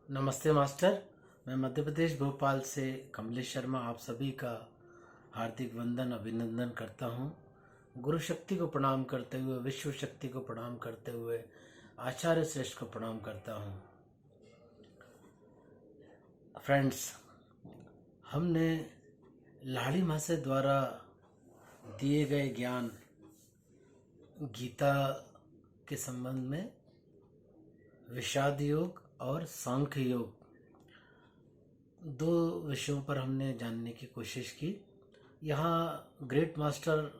नमस्ते मास्टर। मैं मध्य प्रदेश भोपाल से कमलेश शर्मा आप सभी का हार्दिक वंदन अभिनंदन करता हूँ। गुरु शक्ति को प्रणाम करते हुए, विश्व शक्ति को प्रणाम करते हुए, आचार्य श्रेष्ठ को प्रणाम करता हूँ। फ्रेंड्स, हमने लाड़ी महाशय द्वारा दिए गए ज्ञान गीता के संबंध में विषाद योग और सांख्य योग दो विषयों पर हमने जानने की कोशिश की। यहाँ ग्रेट मास्टर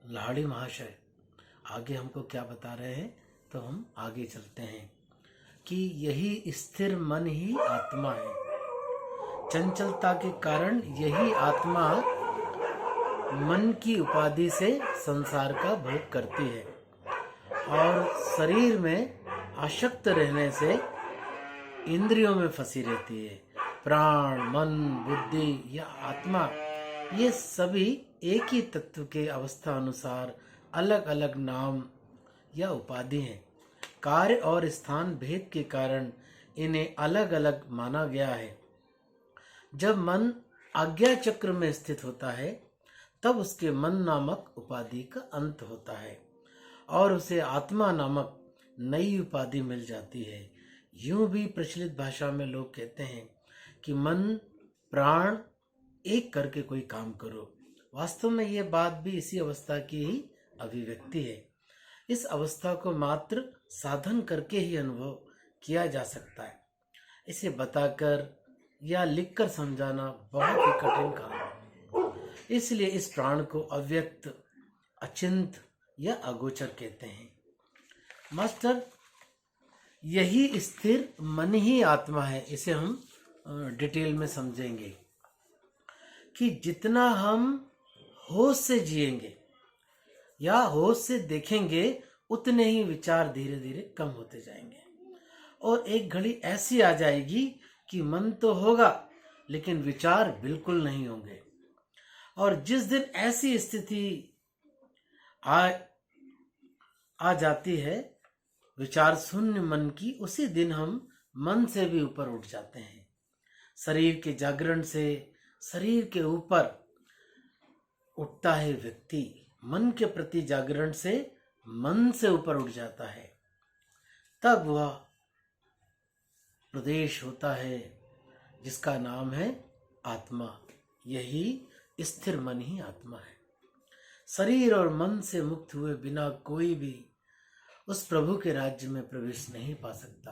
लाड़ी महाशय आगे हमको क्या बता रहे हैं, तो हम आगे चलते हैं कि यही स्थिर मन ही आत्मा है। चंचलता के कारण यही आत्मा मन की उपाधि से संसार का भोग करती है और शरीर में आसक्त रहने से इंद्रियों में फंसी रहती है। प्राण, मन, बुद्धि या आत्मा, ये सभी एक ही तत्व के अवस्था अनुसार अलग अलग नाम या उपाधि हैं। कार्य और स्थान भेद के कारण इन्हें अलग अलग माना गया है। जब मन आज्ञा चक्र में स्थित होता है तब उसके मन नामक उपाधि का अंत होता है और उसे आत्मा नामक नई उपाधि मिल जाती है। यूं भी प्रचलित भाषा में लोग कहते हैं कि मन प्राण एक करके कोई काम करो। वास्तव में यह बात भी इसी अवस्था की ही अभिव्यक्ति है। इस अवस्था को मात्र साधन करके ही अनुभव किया जा सकता है। इसे बताकर या लिखकर समझाना बहुत ही कठिन काम है। इसलिए इस प्राण को अव्यक्त, अचिंत या अगोचर कहते हैं। मास्टर, यही स्थिर मन ही आत्मा है। इसे हम डिटेल में समझेंगे कि जितना हम होश से जिएंगे या होश से देखेंगे उतने ही विचार धीरे धीरे कम होते जाएंगे और एक घड़ी ऐसी आ जाएगी कि मन तो होगा लेकिन विचार बिल्कुल नहीं होंगे। और जिस दिन ऐसी स्थिति आ जाती है विचार शून्य मन की, उसी दिन हम मन से भी ऊपर उठ जाते हैं। शरीर के जागरण से शरीर के ऊपर उठता है व्यक्ति, मन के प्रति जागरण से मन से ऊपर उठ जाता है। तब वह प्रदेश होता है जिसका नाम है आत्मा। यही स्थिर मन ही आत्मा है। शरीर और मन से मुक्त हुए बिना कोई भी उस प्रभु के राज्य में प्रवेश नहीं पा सकता।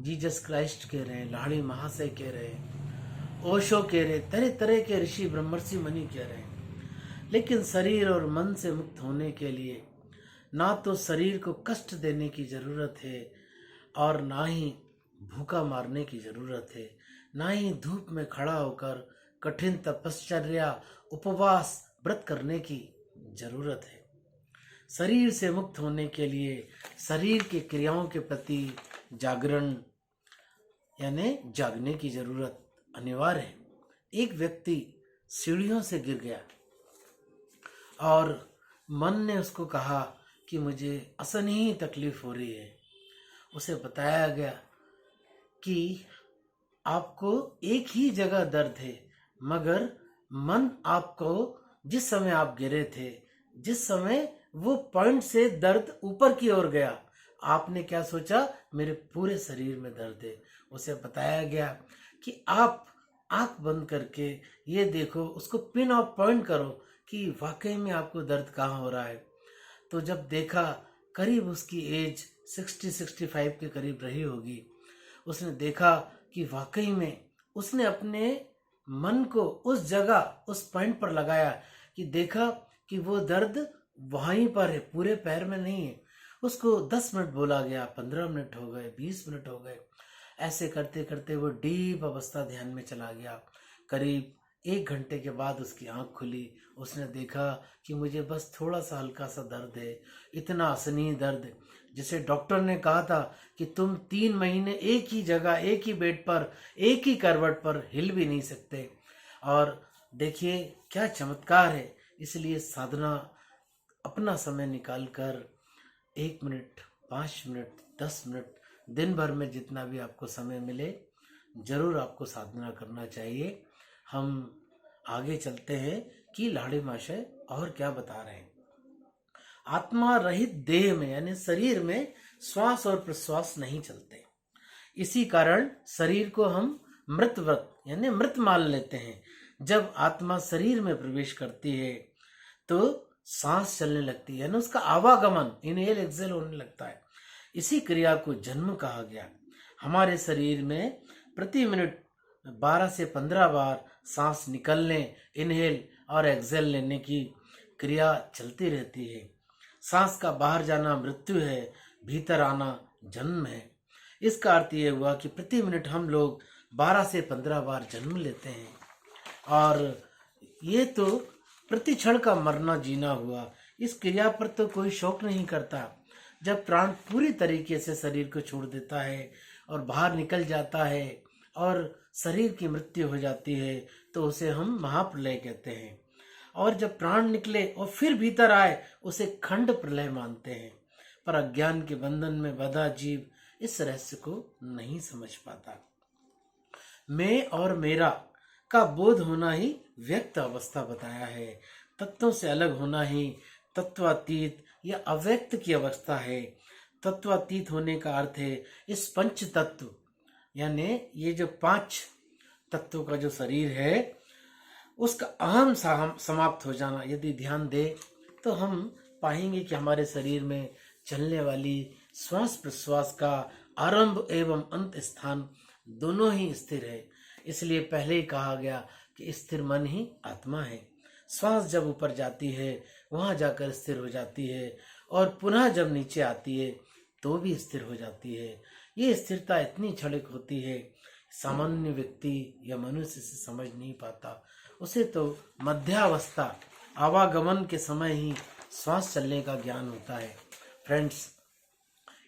जीसस क्राइस्ट कह रहे हैं, लाड़ी महाशय कह रहे हैं, ओशो कह रहे, तरह तरह के ऋषि ब्रह्मर्षि मुनि कह रहे हैं। लेकिन शरीर और मन से मुक्त होने के लिए ना तो शरीर को कष्ट देने की जरूरत है और ना ही भूखा मारने की जरूरत है, ना ही धूप में खड़ा होकर कठिन तपश्चर्या, उपवास, व्रत करने की जरूरत है। शरीर से मुक्त होने के लिए शरीर की क्रियाओं के प्रति जागरण यानी जागने की जरूरत अनिवार्य है। एक व्यक्ति सीढ़ियों से गिर गया और मन ने उसको कहा कि मुझे असहनीय तकलीफ हो रही है। उसे बताया गया कि आपको एक ही जगह दर्द है, मगर मन आपको जिस समय आप गिरे थे, जिस समय वो पॉइंट से दर्द ऊपर की ओर गया, आपने क्या सोचा, मेरे पूरे शरीर में दर्द है। उसे बताया गया कि आप आंख बंद करके ये देखो, उसको पिन ऑफ पॉइंट करो कि वाकई में आपको दर्द कहाँ हो रहा है। तो जब देखा, करीब उसकी एज 60-65 के करीब रही होगी, उसने देखा कि वाकई में उसने अपने मन को उस जगह, उस पॉइंट पर लगाया कि देखा कि वो दर्द वहीं पर है, पूरे पैर में नहीं है। उसको 10 मिनट बोला गया, 15 मिनट हो गए, 20 मिनट हो गए। ऐसे करते करते वो डीप अवस्था ध्यान में चला गया। करीब 1 घंटे के बाद उसकी आंख खुली। उसने देखा कि मुझे बस थोड़ा सा हल्का सा दर्द है, इतना असहनीय दर्द जिसे डॉक्टर ने कहा था कि तुम 3 महीने एक ही जगह, एक ही बेड पर, एक ही करवट पर हिल भी नहीं सकते। और देखिए क्या चमत्कार है। इसलिए साधना, अपना समय निकालकर 1 मिनट, 5 मिनट, 10 मिनट, दिन भर में जितना भी आपको समय मिले, जरूर आपको साधना करना चाहिए। हम आगे चलते हैं कि लाड़ी महाशय और क्या बता रहे हैं। आत्मा रहित देह में यानी शरीर में श्वास और प्रश्वास नहीं चलते। इसी कारण शरीर को हम मृतव्रत यानी मृत मान लेते हैं। जब आत्मा शरीर में प्रवेश करती है तो सांस चलने लगती है, यानी उसका आवागमन इनहेल एक्सेल होने लगता है। इसी क्रिया को जन्म कहा गया। हमारे शरीर में प्रति मिनट 12 से 15 बार सांस निकलने, इनहेल और एक्सेल लेने की क्रिया चलती रहती है। सांस का बाहर जाना मृत्यु है, भीतर आना जन्म है। इसका अर्थ यह हुआ कि प्रति मिनट हम लोग 12 से 15 बार जन्म लेते हैं, और ये तो प्रति क्षण का मरना जीना हुआ। इस क्रिया पर तो कोई शौक नहीं करता। जब प्राण पूरी तरीके से शरीर को छोड़ देता है और बाहर निकल जाता है और शरीर की मृत्यु हो जाती है तो उसे हम महाप्रलय कहते हैं। और जब प्राण निकले और फिर भीतर आए उसे खंड प्रलय मानते हैं। पर अज्ञान के बंधन में बंधा जीव इस रहस्य को नहीं समझ पाता। मैं और मेरा का बोध होना ही व्यक्त अवस्था बताया है। तत्वों से अलग होना ही तत्वातीत या अव्यक्त की अवस्था है। तत्वातीत होने का अर्थ है इस पंच तत्व यानी ये जो 5 तत्वों का जो शरीर है उसका अहम समाप्त हो जाना। यदि ध्यान दे तो हम पाएंगे कि हमारे शरीर में चलने वाली श्वास प्रश्वास का आरंभ एवं अंत स्थान दोनों ही स्थिर है। इसलिए पहले ही कहा गया कि स्थिर मन ही आत्मा है। श्वास जब ऊपर जाती है वहां जाकर स्थिर हो जाती है और पुनः जब नीचे आती है तो भी स्थिर हो जाती है। ये स्थिरता इतनी क्षणिक होती है सामान्य व्यक्ति या मनुष्य से समझ नहीं पाता। उसे तो मध्यावस्था आवागमन के समय ही श्वास चलने का ज्ञान होता है। फ्रेंड्स,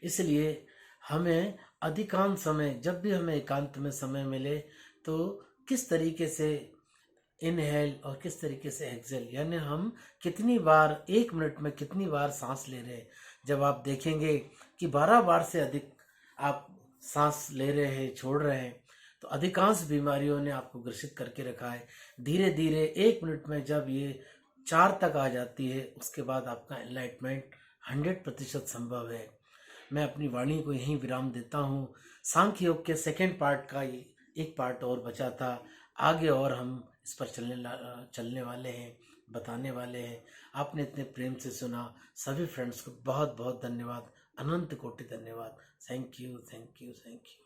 इसलिए हमें अधिकांश समय जब भी हमें एकांत में समय मिले तो किस तरीके से इनहेल और किस तरीके से एक्सेल यानी हम कितनी बार 1 मिनट में कितनी बार सांस ले रहे हैं। जब आप देखेंगे कि 12 बार से अधिक आप सांस ले रहे हैं, छोड़ रहे हैं, तो अधिकांश बीमारियों ने आपको ग्रसित करके रखा है। धीरे धीरे 1 मिनट में जब ये 4 तक आ जाती है उसके बाद आपका एनलाइटमेंट 100% संभव है। मैं अपनी वाणी को यहीं विराम देता हूँ। सांख्य योग के सेकेंड पार्ट का एक पार्ट और बचा था। आगे और हम इस पर चलने वाले हैं, बताने वाले हैं। आपने इतने प्रेम से सुना, सभी फ्रेंड्स को बहुत बहुत धन्यवाद, अनंत कोटि धन्यवाद। Thank you, thank you, thank you.